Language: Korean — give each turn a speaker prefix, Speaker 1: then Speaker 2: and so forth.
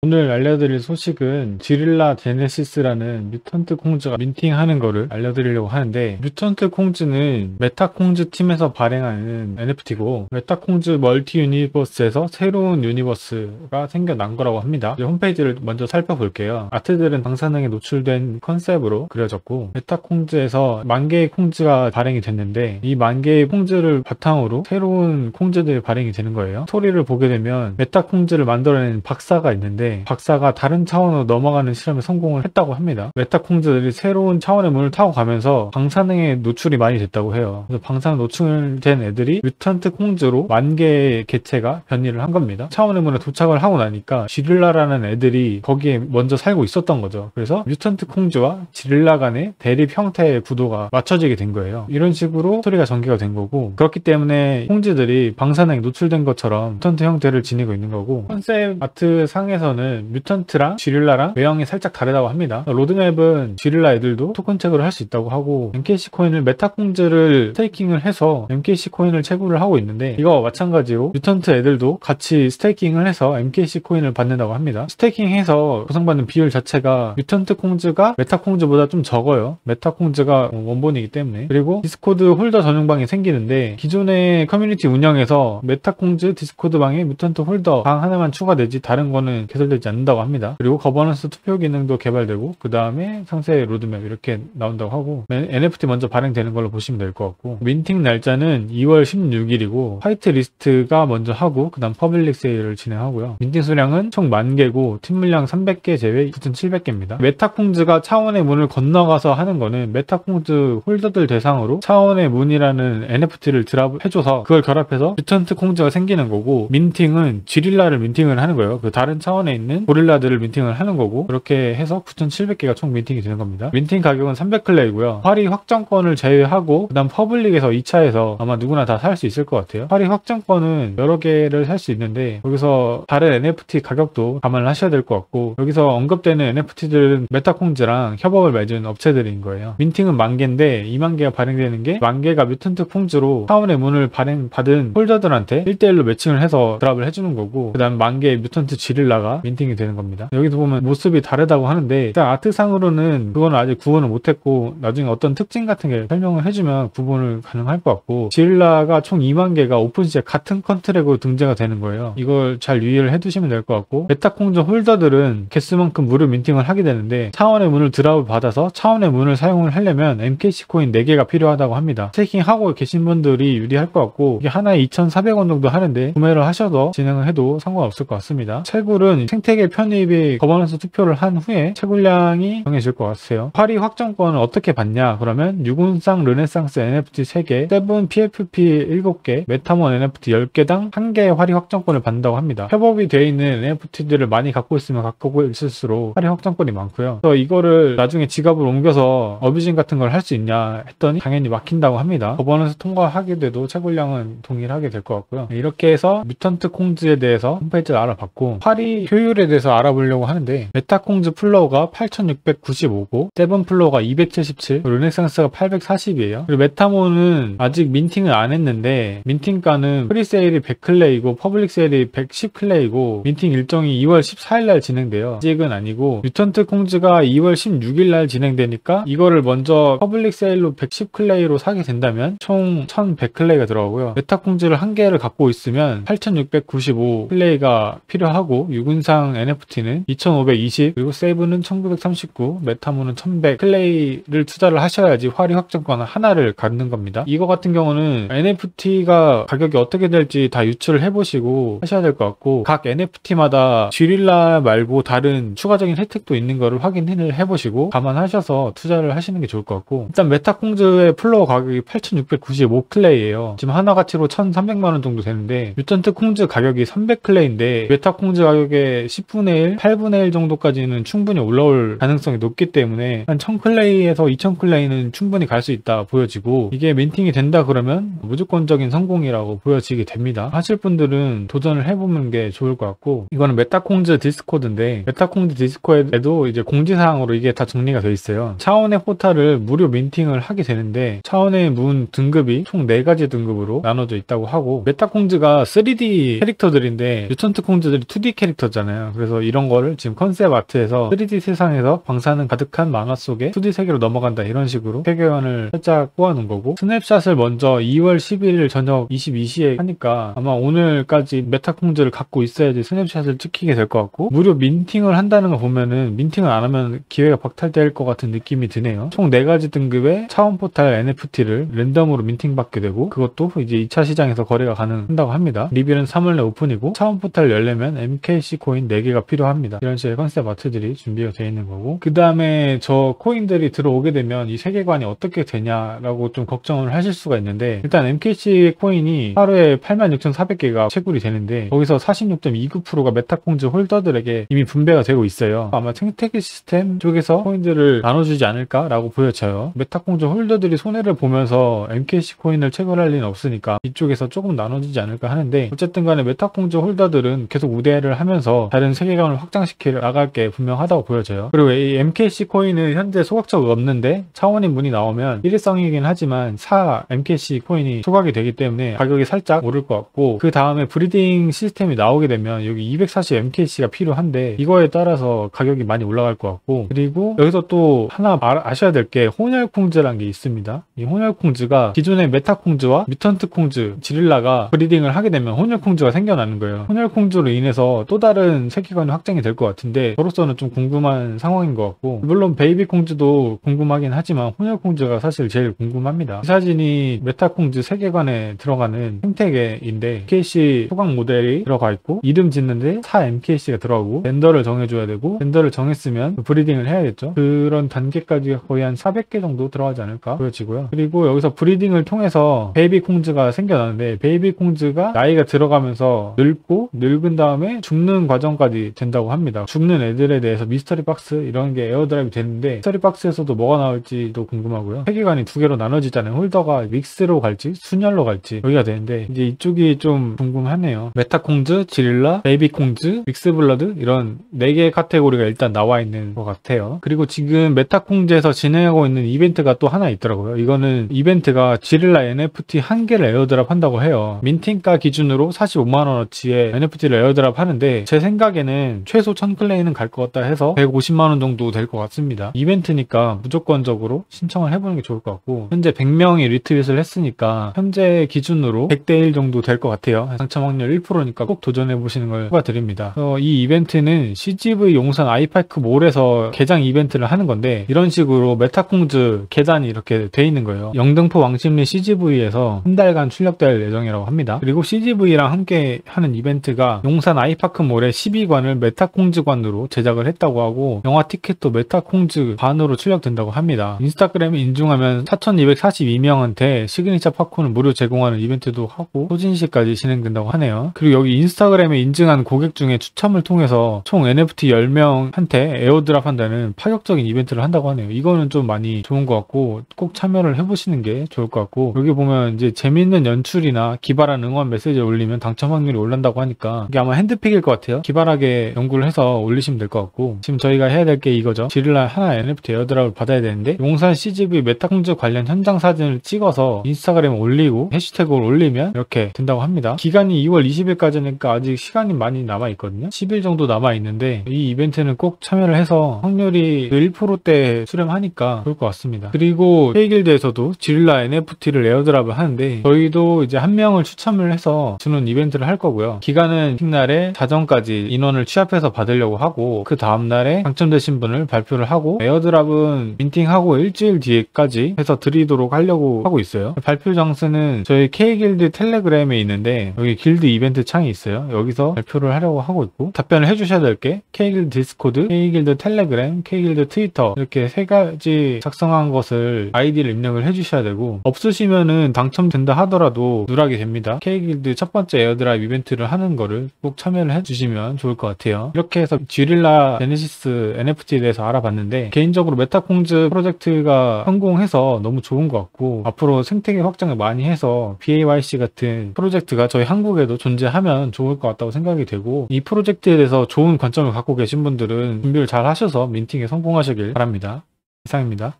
Speaker 1: 오늘 알려드릴 소식은 지릴라 제네시스라는 뮤턴트 콩즈가 민팅하는 거를 알려드리려고 하는데, 뮤턴트 콩즈는 메타콩즈 팀에서 발행하는 NFT고 메타콩즈 멀티 유니버스에서 새로운 유니버스가 생겨난 거라고 합니다. 이제 홈페이지를 먼저 살펴볼게요. 아트들은 방사능에 노출된 컨셉으로 그려졌고, 메타콩즈에서 만 개의 콩즈가 발행이 됐는데 이 만 개의 콩즈를 바탕으로 새로운 콩즈들이 발행이 되는 거예요. 스토리를 보게 되면 메타콩즈를 만들어낸 박사가 있는데, 박사가 다른 차원으로 넘어가는 실험에 성공을 했다고 합니다. 메타콩즈들이 새로운 차원의 문을 타고 가면서 방사능에 노출이 많이 됐다고 해요. 그래서 방사능 노출된 애들이 뮤턴트 콩즈로 만 개의 개체가 변이를 한 겁니다. 차원의 문에 도착을 하고 나니까 지릴라라는 애들이 거기에 먼저 살고 있었던 거죠. 그래서 뮤턴트 콩즈와 지릴라 간의 대립 형태의 구도가 맞춰지게 된 거예요. 이런 식으로 스토리가 전개가 된 거고, 그렇기 때문에 콩즈들이 방사능에 노출된 것처럼 뮤턴트 형태를 지니고 있는 거고, 컨셉 아트 상에서는 뮤턴트랑 지릴라랑 외형이 살짝 다르다고 합니다. 로드맵은 지릴라 애들도 토큰 채굴을 할 수 있다고 하고, MKC 코인을 메타콩즈를 스테이킹을 해서 MKC 코인을 채굴을 하고 있는데, 이거 마찬가지로 뮤턴트 애들도 같이 스테이킹을 해서 MKC 코인을 받는다고 합니다. 스테이킹해서 보상받는 비율 자체가 뮤턴트 콩즈가 메타콩즈보다 좀 적어요. 메타콩즈가 원본이기 때문에. 그리고 디스코드 홀더 전용방이 생기는데, 기존의 커뮤니티 운영에서 메타콩즈 디스코드 방에 뮤턴트 홀더 방 하나만 추가되지 다른 거는 개설되지 않는다고 합니다. 그리고 거버넌스 투표 기능도 개발되고, 그 다음에 상세 로드맵 이렇게 나온다고 하고, NFT 먼저 발행되는 걸로 보시면 될 것 같고, 민팅 날짜는 2월 16일이고 화이트 리스트가 먼저 하고 그 다음 퍼블릭 세일을 진행하고요. 민팅 수량은 총 10,000개고 팀 물량 300개 제외 9,700개입니다. 메타콩즈가 차원의 문을 건너가서 하는 거는 메타콩즈 홀더들 대상으로 차원의 문이라는 NFT를 드랍해줘서 그걸 결합해서 뮤턴트 콩즈가 생기는 거고, 민팅은 지릴라를 민팅을 하는 거예요. 그 다른 차원에 있는 고릴라들을 민팅을 하는 거고, 그렇게 해서 9,700개가 총 민팅이 되는 겁니다. 민팅 가격은 300클레이고요. 파리 확정권을 제외하고 그 다음 퍼블릭에서 2차에서 아마 누구나 다 살 수 있을 것 같아요. 파리 확정권은 여러 개를 살 수 있는데 여기서 다른 NFT 가격도 감안을 하셔야 될 것 같고, 여기서 언급되는 NFT들은 메타콩즈랑 협업을 맺은 업체들인 거예요. 민팅은 10,000개인데 20,000개가 발행되는 게 10,000개가 뮤턴트 콩즈로 차원의 문을 발행받은 홀더들한테 1대1로 매칭을 해서 드랍을 해주는 거고, 그 다음 10,000개의 뮤턴트 지릴라가 민팅이 되는 겁니다. 여기서 보면 모습이 다르다고 하는데, 일단 아트상으로는 그거는 아직 구분을 못했고 나중에 어떤 특징 같은 게 설명을 해주면 구분을 가능할 것 같고, 지릴라가 총 20,000개가 오픈시에 같은 컨트랙으로 등재가 되는 거예요. 이걸 잘 유의를 해두시면 될 것 같고, 메타콩즈 홀더들은 개수만큼 무료 민팅을 하게 되는데 차원의 문을 드랍을 받아서 차원의 문을 사용을 하려면 MKC 코인 4개가 필요하다고 합니다. 스테이킹하고 계신 분들이 유리할 것 같고, 이게 하나에 2,400원 정도 하는데 구매를 하셔서 진행을 해도 상관없을 것 같습니다. 채굴은 생태계 편입이 거버넌스 투표를 한 후에 채굴량이 정해질 것 같아요. 파리 확정권을 어떻게 받냐? 그러면 유군상 르네상스 NFT 3개, 세븐 PFP 7개, 메타몬 NFT 10개당 1개의 파리 확정권을 받는다고 합니다. 협업이 되어 있는 NFT들을 많이 갖고 있으면 갖고 있을수록 파리 확정권이 많고요. 그래서 이거를 나중에 지갑으로 옮겨서 어뷰징 같은 걸 할 수 있냐 했더니 당연히 막힌다고 합니다. 거버넌스 통과하게 돼도 채굴량은 동일하게 될 것 같고요. 이렇게 해서 뮤턴트 콩즈에 대해서 홈페이지를 알아봤고, 파리 효율에 대해서 알아보려고 하는데, 메타콩즈 플로어가 8,695고 세븐 플로어가 277, 르네상스가 840이에요. 그리고 메타몬은 아직 민팅을 안 했는데 민팅가는 프리세일이 100클레이고 퍼블릭 세일이 110클레이고 민팅 일정이 2월 14일날 진행돼요. 아직은 아니고 뮤턴트 콩즈가 2월 16일날 진행되니까 이거를 먼저 퍼블릭 세일로 110클레이로 사게 된다면 총 1,100클레이가 들어가고요. 메타콩즈를 한 개를 갖고 있으면 8,695클레이가 필요하고, 유군상 NFT는 2,520, 그리고 세븐은 1,939, 메타몬은 1,100 클레이를 투자를 하셔야지 화리 확정권 하나를 갖는 겁니다. 이거 같은 경우는 NFT가 가격이 어떻게 될지 다 유출을 해보시고 하셔야 될 것 같고, 각 NFT마다 쥐릴라 말고 다른 추가적인 혜택도 있는 거를 확인을 해보시고 감안하셔서 투자를 하시는 게 좋을 것 같고, 일단 메타콩즈의 플로어 가격이 8,695 클레이예요. 지금 하나 가치로 1,300만원 정도 되는데 뮤턴트 콩즈 가격이 300클레이인데 메타콩즈 가격의 10분의 1, 8분의 1 정도까지는 충분히 올라올 가능성이 높기 때문에 한 1,000클레이에서 2,000클레이는 충분히 갈 수 있다 보여지고, 이게 민팅이 된다 그러면 무조건적인 성공이라고 보여지게 됩니다. 하실 분들은 도전을 해보는 게 좋을 것 같고, 이거는 메타콩즈 디스코드인데 메타콩즈 디스코드에도 이제 공지사항으로 이게 다 정리가 되어 있어요. 차원의 포탈을 무료 민팅을 하게 되는데 차원의 문 등급이 총 4가지 등급으로 나눠져 있다고 하고, 메타콩즈가 3D 캐릭터들인데 뮤턴트 콩즈들이 2D 캐릭터잖아요. 있잖아요. 그래서 이런 거를 지금 컨셉 아트에서 3D 세상에서 방사능 가득한 만화 속에 2D 세계로 넘어간다 이런 식으로 세계관을 살짝 꼬아놓은 거고, 스냅샷을 먼저 2월 11일 저녁 22시에 하니까 아마 오늘까지 메타콩즈를 갖고 있어야지 스냅샷을 찍히게 될 것 같고, 무료 민팅을 한다는 거 보면은 민팅을 안 하면 기회가 박탈될 것 같은 느낌이 드네요. 총 4가지 등급의 차원 포탈 NFT를 랜덤으로 민팅받게 되고, 그것도 이제 2차 시장에서 거래가 가능한다고 합니다. 리빌은 3월 내 오픈이고 차원 포탈 열려면 MKC 코인 4개가 필요합니다. 이런 식의 컨셉 아트들이 준비가 되어 있는 거고, 그 다음에 저 코인들이 들어오게 되면 이 세계관이 어떻게 되냐라고 좀 걱정을 하실 수가 있는데, 일단 MKC 코인이 하루에 86,400개가 채굴이 되는데 거기서 46.29%가 메타콩즈 홀더들에게 이미 분배가 되고 있어요. 아마 생태계 시스템 쪽에서 코인들을 나눠주지 않을까라고 보여져요. 메타콩즈 홀더들이 손해를 보면서 MKC 코인을 채굴할 리는 없으니까 이쪽에서 조금 나눠주지 않을까 하는데, 어쨌든 간에 메타콩즈 홀더들은 계속 우대를 하면서 다른 세계관을 확장시켜 나갈 게 분명하다고 보여져요. 그리고 이 MKC 코인은 현재 소각처가 없는데 차원인 문이 나오면 일회성이긴 하지만 4 MKC 코인이 소각이 되기 때문에 가격이 살짝 오를 것 같고, 그 다음에 브리딩 시스템이 나오게 되면 여기 240 MKC가 필요한데 이거에 따라서 가격이 많이 올라갈 것 같고, 그리고 여기서 또 하나 아셔야 될 게 혼혈콩즈라는 게 있습니다. 이 혼혈콩즈가 기존의 메타콩즈와 뮤턴트 콩즈, 지릴라가 브리딩을 하게 되면 혼혈콩즈가 생겨나는 거예요. 혼혈콩즈로 인해서 또 다른 세계관이 확장이 될 것 같은데 저로서는 좀 궁금한 상황인 것 같고, 물론 베이비 콩즈도 궁금하긴 하지만 혼혈콩즈가 사실 제일 궁금합니다. 이 사진이 메타콩즈 세계관에 들어가는 생태계인데 MKC 소각 모델이 들어가 있고, 이름 짓는데 4 MKC가 들어가고 젠더를 정해줘야 되고, 젠더를 정했으면 브리딩을 해야겠죠. 그런 단계까지 거의 한 400개 정도 들어가지 않을까 보여지고요. 그리고 여기서 브리딩을 통해서 베이비 콩즈가 생겨나는데, 베이비 콩즈가 나이가 들어가면서 늙은 다음에 죽는 과정까지 된다고 합니다. 죽는 애들에 대해서 미스터리 박스 이런 게 에어드랍이 되는데, 미스터리 박스에서도 뭐가 나올지도 궁금하고요. 세계관이 2개로 나눠지잖아요. 홀더가 믹스로 갈지 순혈로 갈지 여기가 되는데, 이제 이쪽이 좀 궁금하네요. 메타콩즈, 지릴라, 베이비콩즈, 믹스블러드 이런 4개의 카테고리가 일단 나와 있는 것 같아요. 그리고 지금 메타콩즈에서 진행하고 있는 이벤트가 또 하나 있더라고요. 이거는 이벤트가 지릴라 NFT 1개를 에어드랍 한다고 해요. 민팅가 기준으로 45만원어치의 NFT를 에어드랍 하는데, 제 생각에는 최소 1000클레이는 갈 것 같다 해서 150만원 정도 될 것 같습니다. 이벤트니까 무조건적으로 신청을 해보는 게 좋을 것 같고, 현재 100명이 리트윗을 했으니까 현재 기준으로 100대1 정도 될 것 같아요. 당첨 확률 1%니까 꼭 도전해보시는 걸 추가드립니다. 이 이벤트는 CGV 용산 아이파크 몰에서 개장 이벤트를 하는 건데, 이런 식으로 메타콩즈 계단이 이렇게 돼 있는 거예요. 영등포 왕십리 CGV에서 한 달간 출력될 예정이라고 합니다. 그리고 CGV랑 함께 하는 이벤트가 용산 아이파크 몰의 12관을 메타콩즈관으로 제작을 했다고 하고, 영화 티켓도 메타콩즈관으로 출력된다고 합니다. 인스타그램에 인증하면 4242명한테 시그니처 팝콘을 무료 제공하는 이벤트도 하고 소진시까지 진행된다고 하네요. 그리고 여기 인스타그램에 인증한 고객 중에 추첨을 통해서 총 NFT 10명한테 에어드랍 한다는 파격적인 이벤트를 한다고 하네요. 이거는 좀 많이 좋은 것 같고 꼭 참여를 해보시는 게 좋을 것 같고, 여기 보면 이제 재밌는 연출이나 기발한 응원 메시지를 올리면 당첨 확률이 올란다고 하니까 이게 아마 핸드픽일 것 같아요. 기발하게 연구를 해서 올리시면 될 것 같고, 지금 저희가 해야 될 게 이거죠. 지릴라 하나 NFT 에어드랍을 받아야 되는데, 용산 CGV 메타콩즈 관련 현장 사진을 찍어서 인스타그램에 올리고 해시태그를 올리면 이렇게 된다고 합니다. 기간이 2월 20일까지니까 아직 시간이 많이 남아있거든요. 10일 정도 남아있는데 이 이벤트는 꼭 참여를 해서 확률이 1%대 수렴하니까 좋을 것 같습니다. 그리고 K길드에서도 지릴라 NFT를 에어드랍을 하는데, 저희도 이제 한 명을 추첨을 해서 주는 이벤트를 할 거고요. 기간은 픽날에 자정까지 인원을 취합해서 받으려고 하고, 그 다음날에 당첨되신 분을 발표를 하고, 에어드랍은 민팅하고 일주일 뒤에까지 해서 드리도록 하려고 하고 있어요. 발표 장소는 저희 K길드 텔레그램에 있는데, 여기 길드 이벤트 창이 있어요. 여기서 발표를 하려고 하고 있고, 답변을 해주셔야 될 게 K길드 디스코드, K길드 텔레그램, K길드 트위터 이렇게 3가지 작성한 것을 아이디를 입력을 해주셔야 되고, 없으시면은 당첨된다 하더라도 누락이 됩니다. K길드 첫 번째 에어드랍 이벤트를 하는 거를 꼭 참여를 해주시면 좋을 것 같아요. 이렇게 해서 지릴라 제네시스 NFT에 대해서 알아봤는데, 개인적으로 메타콩즈 프로젝트가 성공해서 너무 좋은 것 같고, 앞으로 생태계 확장을 많이 해서 BAYC 같은 프로젝트가 저희 한국에도 존재하면 좋을 것 같다고 생각이 되고, 이 프로젝트에 대해서 좋은 관점을 갖고 계신 분들은 준비를 잘 하셔서 민팅에 성공하시길 바랍니다. 이상입니다.